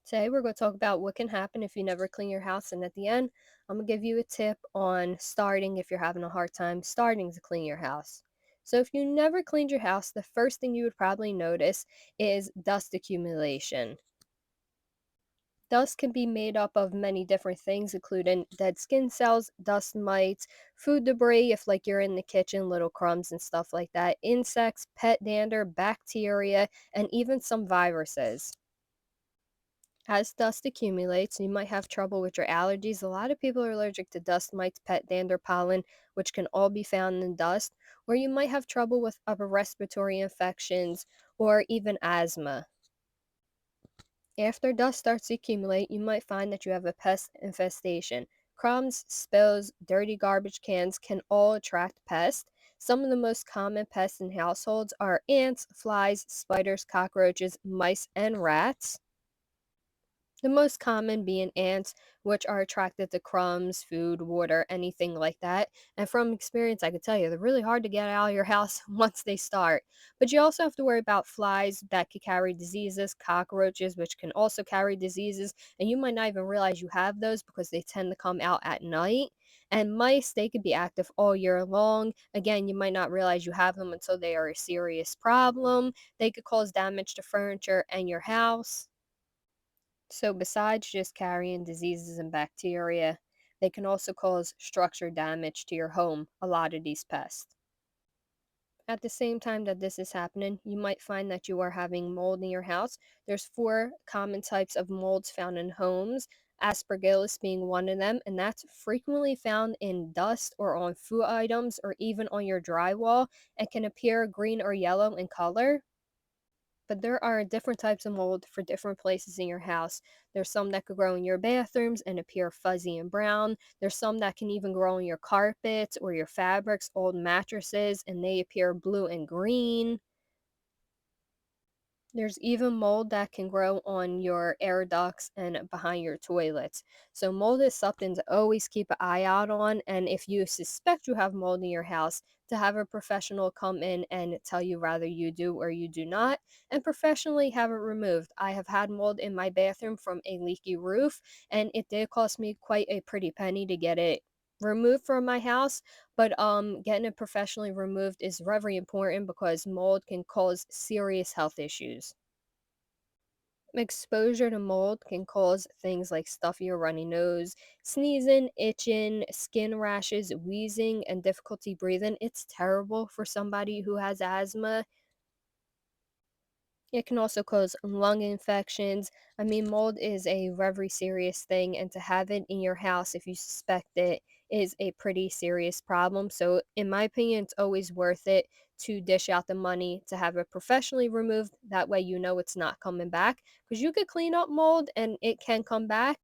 Today, we're going to talk about what can happen if you never clean your house. And at the end, I'm going to give you a tip on starting if you're having a hard time starting to clean your house. So, if you never cleaned your house, the first thing you would probably notice is dust accumulation. Dust can be made up of many different things, including dead skin cells, dust mites, food debris, if like you're in the kitchen, little crumbs and stuff like that, insects, pet dander, bacteria, and even some viruses. As dust accumulates, you might have trouble with your allergies. A lot of people are allergic to dust mites, pet dander, pollen, which can all be found in dust, or you might have trouble with upper respiratory infections or even asthma. After dust starts to accumulate, you might find that you have a pest infestation. Crumbs, spills, dirty garbage cans can all attract pests. Some of the most common pests in households are ants, flies, spiders, cockroaches, mice, and rats. The most common being ants, which are attracted to crumbs, food, water, anything like that. And from experience, I could tell you they're really hard to get out of your house once they start. But you also have to worry about flies that could carry diseases, cockroaches, which can also carry diseases. And you might not even realize you have those because they tend to come out at night. And mice, they could be active all year long. Again, you might not realize you have them until they are a serious problem. They could cause damage to furniture and your house. So, besides just carrying diseases and bacteria, they can also cause structure damage to your home, a lot of these pests. At the same time that this is happening, you might find that you are having mold in your house. There's four common types of molds found in homes, aspergillus being one of them, and that's frequently found in dust or on food items or even on your drywall and can appear green or yellow in color. But there are different types of mold for different places in your house. There's some that could grow in your bathrooms and appear fuzzy and brown. There's some that can even grow in your carpets or your fabrics, old mattresses, and they appear blue and green. There's even mold that can grow on your air ducts and behind your toilets. So, mold is something to always keep an eye out on. And if you suspect you have mold in your house, to have a professional come in and tell you whether you do or you do not, and professionally have it removed. I have had mold in my bathroom from a leaky roof, and it did cost me quite a pretty penny to get it removed from my house, but getting it professionally removed is very important because mold can cause serious health issues. Exposure to mold can cause things like stuffy or runny nose, sneezing, itching, skin rashes, wheezing, and difficulty breathing. It's terrible for somebody who has asthma. It can also cause lung infections. I mean, mold is a very serious thing, and to have it in your house if you suspect it is a pretty serious problem. So, in my opinion, it's always worth it to dish out the money to have it professionally removed. That way, you know it's not coming back because you could clean up mold and it can come back.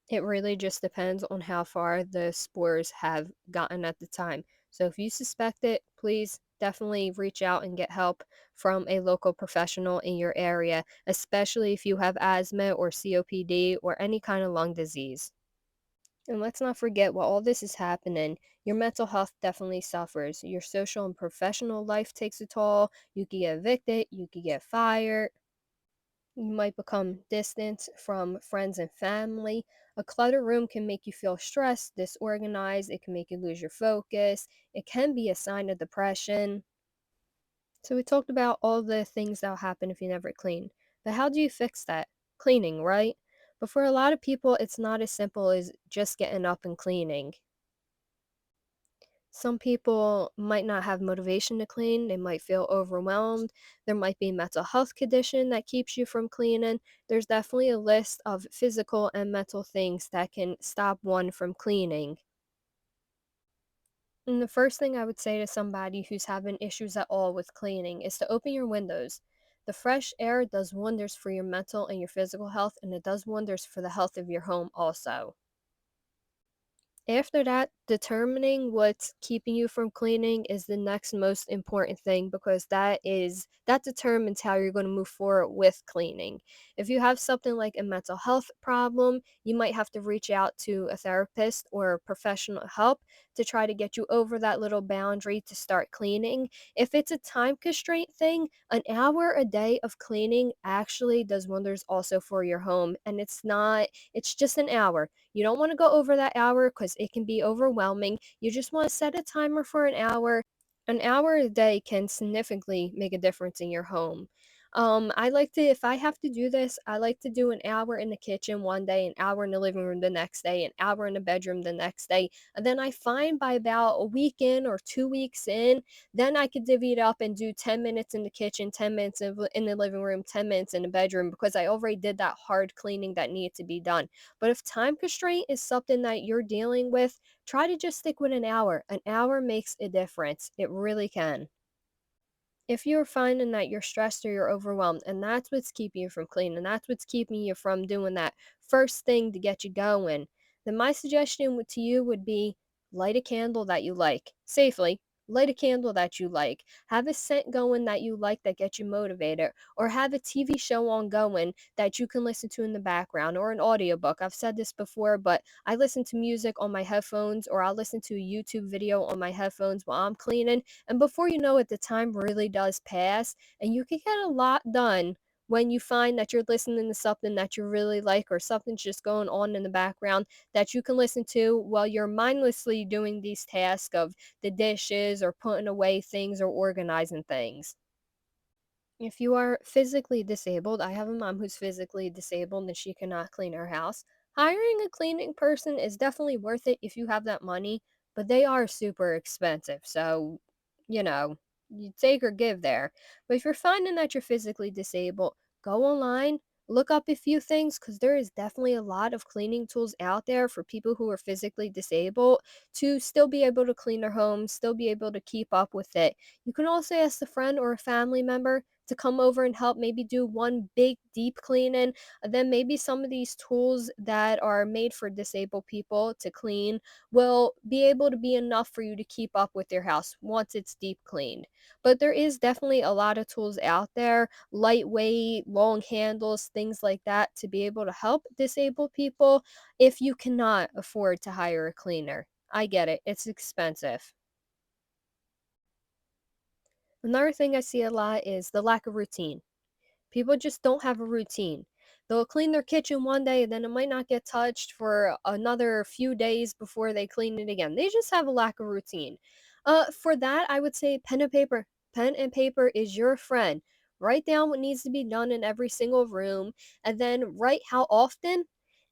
It really just depends on how far the spores have gotten at the time. So if you suspect it, please definitely reach out and get help from a local professional in your area, especially if you have asthma or COPD or any kind of lung disease. And let's not forget, while all this is happening, your mental health definitely suffers. Your social and professional life takes a toll. You could get evicted, you could get fired. You might become distant from friends and family. A cluttered room can make you feel stressed, disorganized. It can make you lose your focus. It can be a sign of depression. So, we talked about all the things that'll happen if you never clean. But how do you fix that? Cleaning, right? But for a lot of people, it's not as simple as just getting up and cleaning. Some people might not have motivation to clean, they might feel overwhelmed. There might be a mental health condition that keeps you from cleaning. There's definitely a list of physical and mental things that can stop one from cleaning. And the first thing I would say to somebody who's having issues at all with cleaning is to open your windows. The fresh air does wonders for your mental and your physical health, and it does wonders for the health of your home also. After that, determining what's keeping you from cleaning is the next most important thing because that determines how you're going to move forward with cleaning. If you have something like a mental health problem, you might have to reach out to a therapist or professional help to try to get you over that little boundary to start cleaning. If it's a time constraint thing, an hour a day of cleaning actually does wonders also for your home, and it's just an hour. You don't want to go over that hour because it can be overwhelming. You just want to set a timer for an hour. An hour a day can significantly make a difference in your home. I like to, if I have to do this, I like to do an hour in the kitchen one day, an hour in the living room the next day, an hour in the bedroom the next day. And then I find by about a week in or 2 weeks in, then I could divvy it up and do 10 minutes in the kitchen, 10 minutes in the living room, 10 minutes in the bedroom because I already did that hard cleaning that needed to be done. But if time constraint is something that you're dealing with, try to just stick with an hour. An hour makes a difference. It really can. If you're finding that you're stressed or you're overwhelmed, and that's what's keeping you from cleaning, that's what's keeping you from doing that first thing to get you going, then my suggestion to you would be light a candle that you like safely. Light a candle that you like. Have a scent going that you like that gets you motivated, or have a TV show on going that you can listen to in the background, or an audiobook. I've said this before, but I listen to music on my headphones, or I'll listen to a YouTube video on my headphones while I'm cleaning, and before you know it, the time really does pass, and you can get a lot done when you find that you're listening to something that you really like or something's just going on in the background that you can listen to while you're mindlessly doing these tasks of the dishes or putting away things or organizing things. If you are physically disabled, I have a mom who's physically disabled and she cannot clean her house. Hiring a cleaning person is definitely worth it if you have that money, but they are super expensive. So, you know, you take or give there. But if you're finding that you're physically disabled, go online, look up a few things because there is definitely a lot of cleaning tools out there for people who are physically disabled to still be able to clean their homes, still be able to keep up with it. You can also ask a friend or a family member to come over and help maybe do one big deep cleaning. And then maybe some of these tools that are made for disabled people to clean will be able to be enough for you to keep up with your house once it's deep cleaned. But there is definitely a lot of tools out there, lightweight, long handles, things like that, to be able to help disabled people if you cannot afford to hire a cleaner. I get it, it's expensive. Another thing I see a lot is the lack of routine. People just don't have a routine. They'll clean their kitchen one day and then it might not get touched for another few days before they clean it again. They just have a lack of routine. For that, I would say pen and paper. Pen and paper is your friend. Write down what needs to be done in every single room and then write how often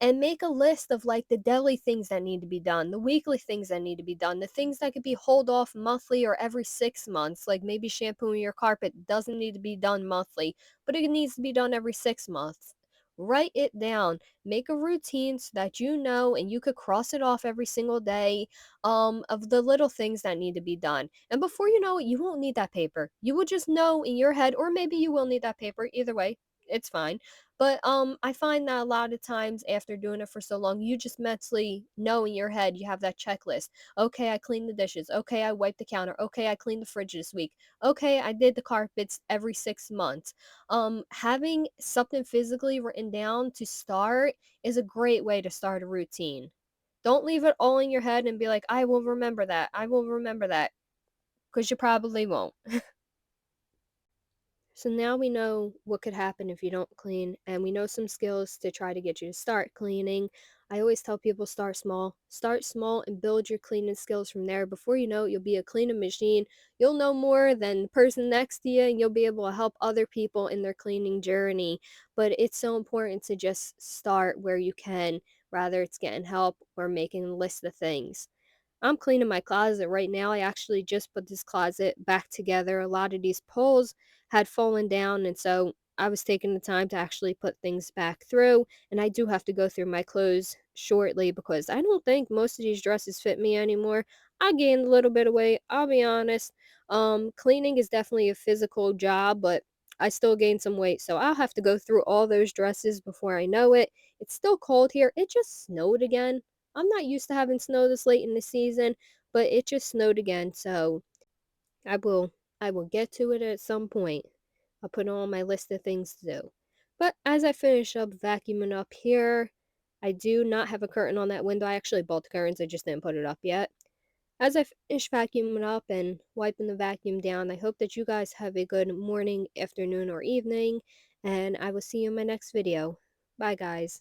and make a list of like the daily things that need to be done, the weekly things that need to be done, the things that could be hold off monthly or every 6 months, like maybe shampooing your carpet doesn't need to be done monthly but it needs to be done every 6 months. Write it down. Make a routine so that you know and you could cross it off every single day of the little things that need to be done. And before you know it, you won't need that paper. You will just know in your head, or maybe you will need that paper. Either way, it's fine. But I find that a lot of times after doing it for so long, you just mentally know in your head you have that checklist. Okay, I cleaned the dishes. Okay, I wiped the counter. Okay, I cleaned the fridge this week. Okay, I did the carpets every 6 months. Having something physically written down to start is a great way to start a routine. Don't leave it all in your head and be like, I will remember that. I will remember that. Because you probably won't. So now we know what could happen if you don't clean, and we know some skills to try to get you to start cleaning. I always tell people start small, and build your cleaning skills from there. Before you know it, you'll be a cleaning machine. You'll know more than the person next to you, and you'll be able to help other people in their cleaning journey. But it's so important to just start where you can, rather it's getting help or making a list of things. I'm cleaning my closet right now. I actually just put this closet back together. A lot of these poles had fallen down, and so I was taking the time to actually put things back through. And I do have to go through my clothes shortly because I don't think most of these dresses fit me anymore. I gained a little bit of weight, I'll be honest. Cleaning is definitely a physical job, but I still gained some weight, so I'll have to go through all those dresses before I know it. It's still cold here. It just snowed again. I'm not used to having snow this late in the season, but it just snowed again, so I will I will get to it at some point. I'll put it on my list of things to do. But as I finish up vacuuming up here, I do not have a curtain on that window. I actually bought the curtains, I just didn't put it up yet. As I finish vacuuming up and wiping the vacuum down, I hope that you guys have a good morning, afternoon, or evening, and I will see you in my next video. Bye, guys.